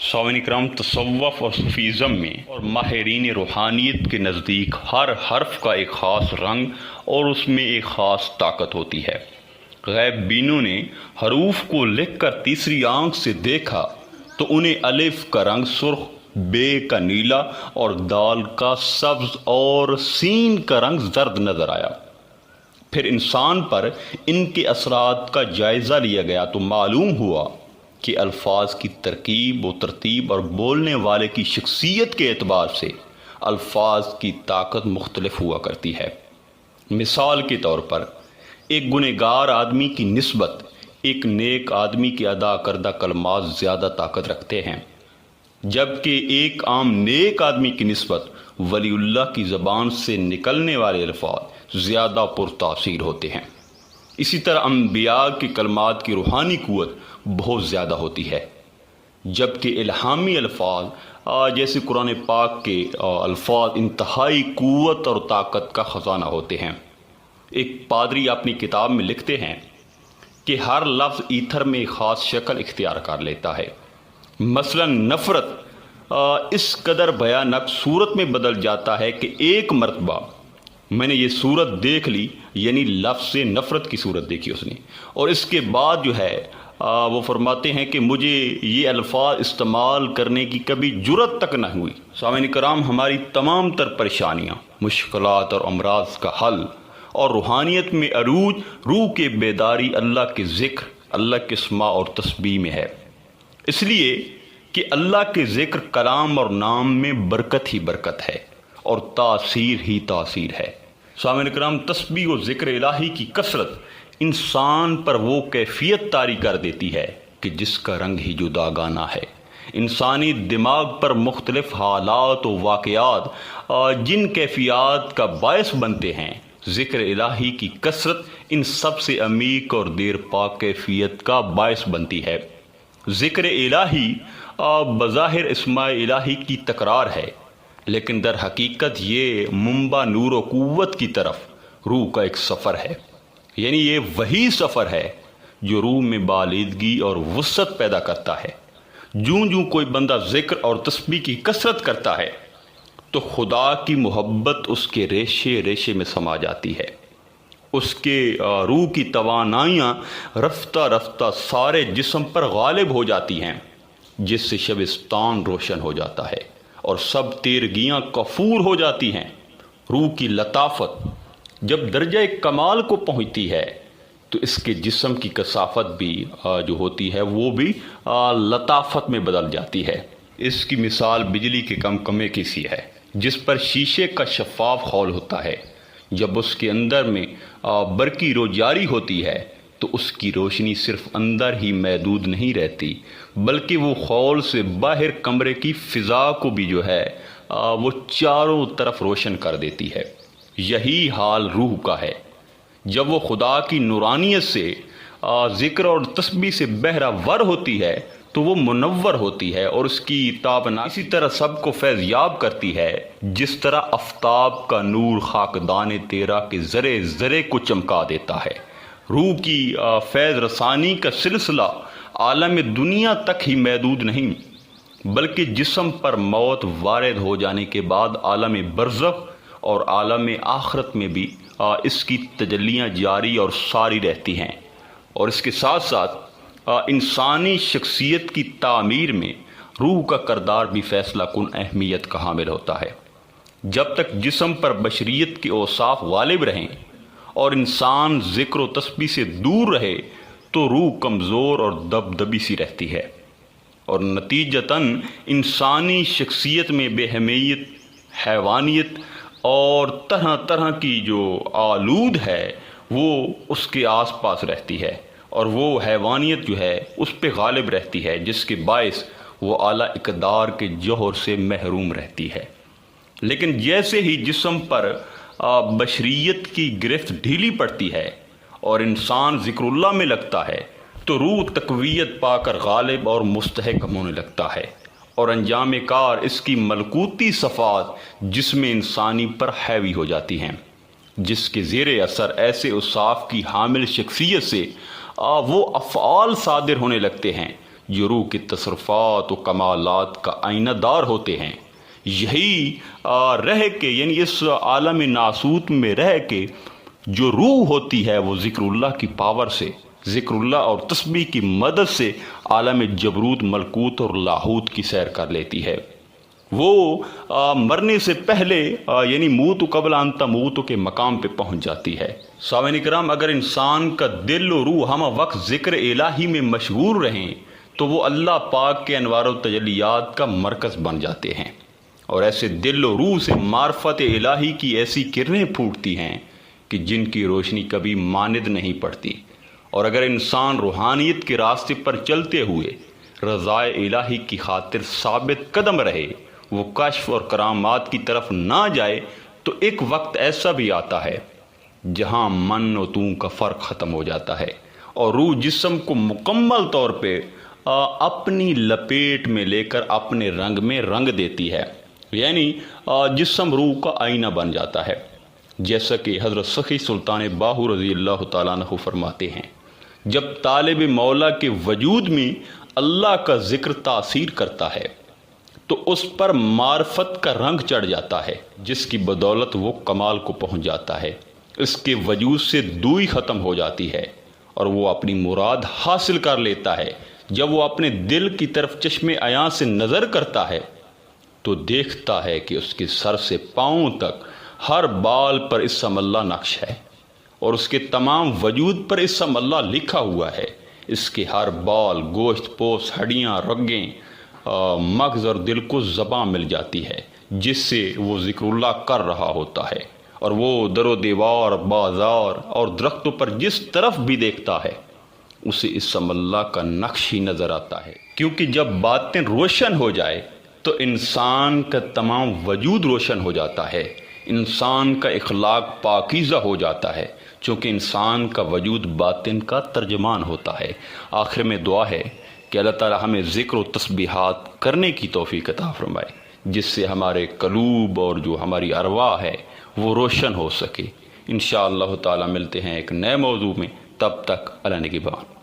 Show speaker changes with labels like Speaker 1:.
Speaker 1: سامعین کرام، تصوف اور صوفیزم میں اور ماہرین روحانیت کے نزدیک ہر حرف کا ایک خاص رنگ اور اس میں ایک خاص طاقت ہوتی ہے۔ غیب بینوں نے حروف کو لکھ کر تیسری آنکھ سے دیکھا تو انہیں الف کا رنگ سرخ، بے کا نیلا اور دال کا سبز اور سین کا رنگ زرد نظر آیا۔ پھر انسان پر ان کے اثرات کا جائزہ لیا گیا تو معلوم ہوا کہ الفاظ کی ترکیب و ترتیب اور بولنے والے کی شخصیت کے اعتبار سے الفاظ کی طاقت مختلف ہوا کرتی ہے۔ مثال کے طور پر ایک گنہگار آدمی کی نسبت ایک نیک آدمی کے ادا کردہ کلمات زیادہ طاقت رکھتے ہیں، جبکہ ایک عام نیک آدمی کی نسبت ولی اللہ کی زبان سے نکلنے والے الفاظ زیادہ پرتاثیر ہوتے ہیں۔ اسی طرح انبیاء کی کلمات کی روحانی قوت بہت زیادہ ہوتی ہے، جبکہ الہامی الفاظ جیسے قرآن پاک کے الفاظ انتہائی قوت اور طاقت کا خزانہ ہوتے ہیں۔ ایک پادری اپنی کتاب میں لکھتے ہیں کہ ہر لفظ ایتھر میں ایک خاص شکل اختیار کر لیتا ہے۔ مثلا نفرت اس قدر بھیانک صورت میں بدل جاتا ہے کہ ایک مرتبہ میں نے یہ صورت دیکھ لی، یعنی لفظ سے نفرت کی صورت دیکھی اس نے، اور اس کے بعد جو ہے وہ فرماتے ہیں کہ مجھے یہ الفاظ استعمال کرنے کی کبھی جرت تک نہ ہوئی۔ سامعین کرام، ہماری تمام تر پریشانیاں، مشکلات اور امراض کا حل اور روحانیت میں عروج روح کے بیداری اللہ کے ذکر، اللہ کے اسماء اور تسبیح میں ہے، اس لیے کہ اللہ کے ذکر، کلام اور نام میں برکت ہی برکت ہے اور تاثیر ہی تاثیر ہے۔ سامعین کرام، تسبیح و ذکر الہی کی کثرت انسان پر وہ کیفیت طاری کر دیتی ہے کہ جس کا رنگ ہی جدا گانا ہے۔ انسانی دماغ پر مختلف حالات و واقعات جن کیفیات کا باعث بنتے ہیں، ذکر الہی کی کثرت ان سب سے عمیق اور دیر پا کیفیت کا باعث بنتی ہے۔ ذکر الہی بظاہر اسماء الہی کی تکرار ہے، لیکن در حقیقت یہ منبع نور و قوت کی طرف روح کا ایک سفر ہے، یعنی یہ وہی سفر ہے جو روح میں بالیدگی اور وسعت پیدا کرتا ہے۔ جوں جوں کوئی بندہ ذکر اور تسبیح کی کثرت کرتا ہے تو خدا کی محبت اس کے ریشے ریشے میں سما جاتی ہے، اس کے روح کی توانائیاں رفتہ رفتہ سارے جسم پر غالب ہو جاتی ہیں، جس سے شبستان روشن ہو جاتا ہے اور سب تیرگیاں کفور ہو جاتی ہیں۔ روح کی لطافت جب درجہ کمال کو پہنچتی ہے تو اس کے جسم کی کثافت بھی جو ہوتی ہے وہ بھی لطافت میں بدل جاتی ہے۔ اس کی مثال بجلی کے کمکمے کی سی ہے، جس پر شیشے کا شفاف خول ہوتا ہے۔ جب اس کے اندر میں برقی رو جاری ہوتی ہے تو اس کی روشنی صرف اندر ہی محدود نہیں رہتی، بلکہ وہ خول سے باہر کمرے کی فضا کو بھی جو ہے وہ چاروں طرف روشن کر دیتی ہے۔ یہی حال روح کا ہے۔ جب وہ خدا کی نورانیت سے ذکر اور تسبیح سے بہرہ ور ہوتی ہے تو وہ منور ہوتی ہے اور اس کی تابناک اسی طرح سب کو فیض یاب کرتی ہے، جس طرح آفتاب کا نور خاکدان تیرا کے ذرے ذرے کو چمکا دیتا ہے۔ روح کی فیض رسانی کا سلسلہ عالم دنیا تک ہی محدود نہیں، بلکہ جسم پر موت وارد ہو جانے کے بعد عالم برزخ اور عالم آخرت میں بھی اس کی تجلیاں جاری اور ساری رہتی ہیں، اور اس کے ساتھ ساتھ انسانی شخصیت کی تعمیر میں روح کا کردار بھی فیصلہ کن اہمیت کا حامل ہوتا ہے۔ جب تک جسم پر بشریت کے اوصاف غالب رہیں اور انسان ذکر و تسبیح سے دور رہے تو روح کمزور اور دبدبی سی رہتی ہے، اور نتیجتاً انسانی شخصیت میں بے حمیت، حیوانیت اور طرح طرح کی جو آلود ہے وہ اس کے آس پاس رہتی ہے، اور وہ حیوانیت جو ہے اس پہ غالب رہتی ہے، جس کے باعث وہ اعلیٰ اقدار کے جوہر سے محروم رہتی ہے۔ لیکن جیسے ہی جسم پر بشریت کی گرفت ڈھیلی پڑتی ہے اور انسان ذکر اللہ میں لگتا ہے تو روح تقویت پا کر غالب اور مستحکم ہونے لگتا ہے، اور انجام کار اس کی ملکوتی صفات جسم انسانی پر حاوی ہو جاتی ہیں، جس کے زیر اثر ایسے اوصاف کی حامل شخصیت سے وہ افعال صادر ہونے لگتے ہیں جو روح کے تصرفات و کمالات کا آئینہ دار ہوتے ہیں، یہی رہ کے یعنی اس عالم ناسوت میں رہ کے جو روح ہوتی ہے وہ ذکر اللہ کی پاور سے، ذکر اللہ اور تسبیح کی مدد سے عالم جبروت، ملکوت اور لاہوت کی سیر کر لیتی ہے۔ وہ مرنے سے پہلے یعنی موت قبل ان تموت کے مقام پہ پہنچ جاتی ہے۔ سامعین کرام، اگر انسان کا دل و روح ہمہ وقت ذکر الہی میں مشغول رہیں تو وہ اللہ پاک کے انوار و تجلیات کا مرکز بن جاتے ہیں، اور ایسے دل و روح سے معرفت الہی کی ایسی کرنیں پھوٹتی ہیں کہ جن کی روشنی کبھی ماند نہیں پڑتی۔ اور اگر انسان روحانیت کے راستے پر چلتے ہوئے رضائے الہی کی خاطر ثابت قدم رہے، وہ کشف اور کرامات کی طرف نہ جائے، تو ایک وقت ایسا بھی آتا ہے جہاں من و توں کا فرق ختم ہو جاتا ہے، اور روح جسم کو مکمل طور پہ اپنی لپیٹ میں لے کر اپنے رنگ میں رنگ دیتی ہے، یعنی جسم روح کا آئینہ بن جاتا ہے، جیسا کہ حضرت سخی سلطان باہو رضی اللہ تعالیٰ عنہ فرماتے ہیں، جب طالب مولا کے وجود میں اللہ کا ذکر تاثیر کرتا ہے تو اس پر معرفت کا رنگ چڑھ جاتا ہے، جس کی بدولت وہ کمال کو پہنچ جاتا ہے، اس کے وجود سے دوئی ختم ہو جاتی ہے اور وہ اپنی مراد حاصل کر لیتا ہے۔ جب وہ اپنے دل کی طرف چشم عیاں سے نظر کرتا ہے تو دیکھتا ہے کہ اس کے سر سے پاؤں تک ہر بال پر اسم اللہ نقش ہے، اور اس کے تمام وجود پر اسم اللہ لکھا ہوا ہے۔ اس کے ہر بال، گوشت پوش، ہڈیاں، رگیں، مغز اور دل کو زباں مل جاتی ہے، جس سے وہ ذکر اللہ کر رہا ہوتا ہے، اور وہ در و دیوار، بازار اور درختوں پر جس طرف بھی دیکھتا ہے اسے اسم اللہ کا نقش ہی نظر آتا ہے، کیونکہ جب باتیں روشن ہو جائے تو انسان کا تمام وجود روشن ہو جاتا ہے، انسان کا اخلاق پاکیزہ ہو جاتا ہے، چونکہ انسان کا وجود باطن کا ترجمان ہوتا ہے۔ آخر میں دعا ہے کہ اللہ تعالی ہمیں ذکر و تسبیحات کرنے کی توفیق عطا فرمائے، جس سے ہمارے قلوب اور جو ہماری ارواح ہے وہ روشن ہو سکے۔ انشاءاللہ تعالی ملتے ہیں ایک نئے موضوع میں، تب تک اللہ نگہبان۔